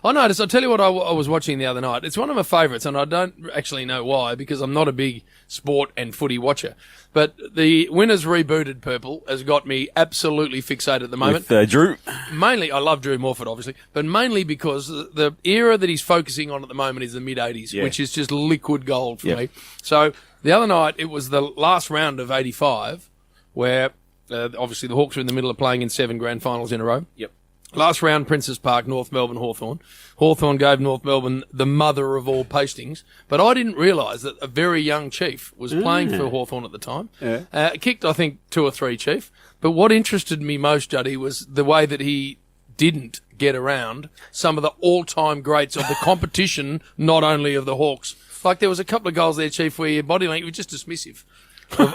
I noticed. I'll tell you what I was watching the other night. It's one of my favourites, and I don't actually know why because I'm not a big sport and footy watcher. But the Winners Rebooted Purple has got me absolutely fixated at the moment. With Drew. Mainly, I love Drew Morford, obviously, but mainly because the era that he's focusing on at the moment is the mid-'80s, which is just liquid gold for me. So the other night, it was the last round of 85, where obviously the Hawks are in the middle of playing in 7 grand finals in a row. Yep. Last round, Princes Park, North Melbourne, Hawthorn. Hawthorn gave North Melbourne the mother of all postings, but I didn't realise that a very young Chief was playing for Hawthorn at the time. Yeah. Kicked, I think, 2 or 3, Chief. But what interested me most, Juddy, was the way that he didn't get around some of the all-time greats of the competition, not only of the Hawks. Like, there was a couple of goals there, Chief, where your body language was just dismissive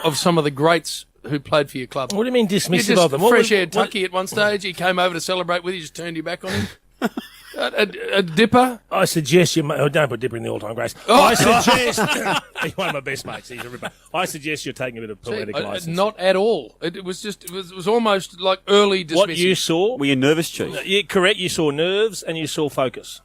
of some of the greats who played for your club. What do you mean dismissive just of them? Fresh-haired Tucky at one stage. He came over to celebrate with you, just turned your back on him. A dipper? I suggest you... don't put Dipper in the all-time greats. I suggest... He's one of my best mates. He's a ripper. I suggest you're taking a bit of poetic license. Not at all. It was almost like early dismissive. What you saw... Were you nervous, Chief? Yeah, correct. You saw nerves and you saw focus.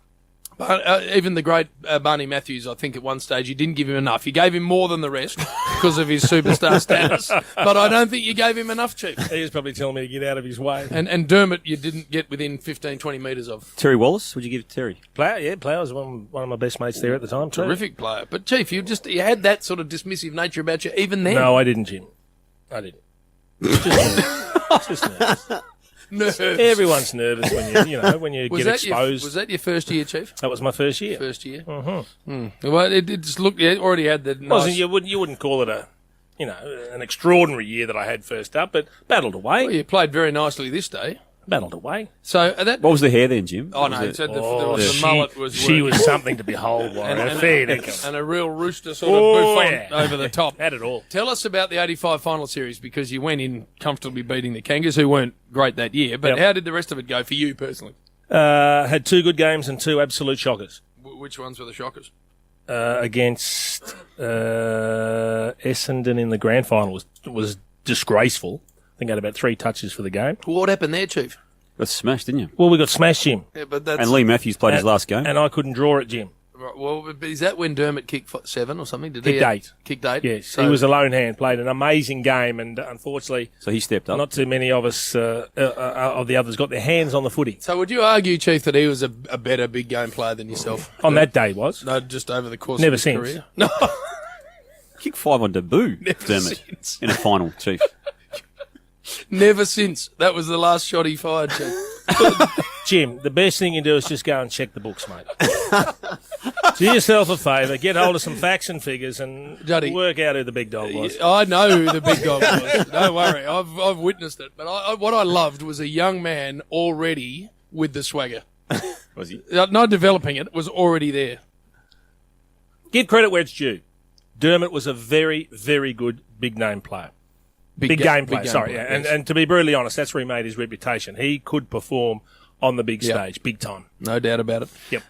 Even the great Barney Matthews, I think at one stage, you didn't give him enough. You gave him more than the rest because of his superstar status. But I don't think you gave him enough, Chief. He was probably telling me to get out of his way. And Dermot, you didn't get within 15, 20 metres of. Terry Wallace? Would you give it to Terry? Player was one of my best mates there at the time, too. Terrific player. But, Chief, you had that sort of dismissive nature about you even then. No, I didn't, Jim. I didn't. Just nervous. Nerves. Everyone's nervous when you get exposed. Was that your first year, Chief? That was my first year. First year. Well, it just looked. It already had the. Nice... You wouldn't call it an extraordinary year that I had first up, but battled away. Well, you played very nicely this day. Battled away. So what was the hair then, Jim? Oh no, the mullet was. She was something to behold. And a real rooster sort of bouffant over the top. Had it all. Tell us about the 85 final series because you went in comfortably beating the Kangas, who weren't great that year. But how did the rest of it go for you personally? Had 2 good games and 2 absolute shockers. Which ones were the shockers? Against Essendon in the grand final was disgraceful. I think I had about 3 touches for the game. Well, what happened there, Chief? Got smashed, didn't you? Well, we got smashed, Jim. Yeah, but and Lee Matthews played his last game. And I couldn't draw it, Jim. Right, well, is that when Dermot kicked 7 or something? Kicked 8. Kicked 8? Yes. So he was a lone hand, played an amazing game, and unfortunately... So he stepped up. Not too many of us, of the others, got their hands on the footy. So would you argue, Chief, that he was a better big game player than yourself? On that day, was? No, just over the course of his since. career? No. Kicked 5 on debut, Dermot, since. In a final, Chief. Never since. That was the last shot he fired, Chief. Jim, the best thing you can do is just go and check the books, mate. Do yourself a favour, get hold of some facts and figures and work out who the big dog was. I know who the big dog was. Don't worry. I've witnessed it. But what I loved was a young man already with the swagger. Was he? Not developing it, was already there. Give credit where it's due. Dermot was a very, very good big-name player. Big game player, sorry. Yes. And to be brutally honest, that's where he made his reputation. He could perform on the big stage, big time. No doubt about it. Yep.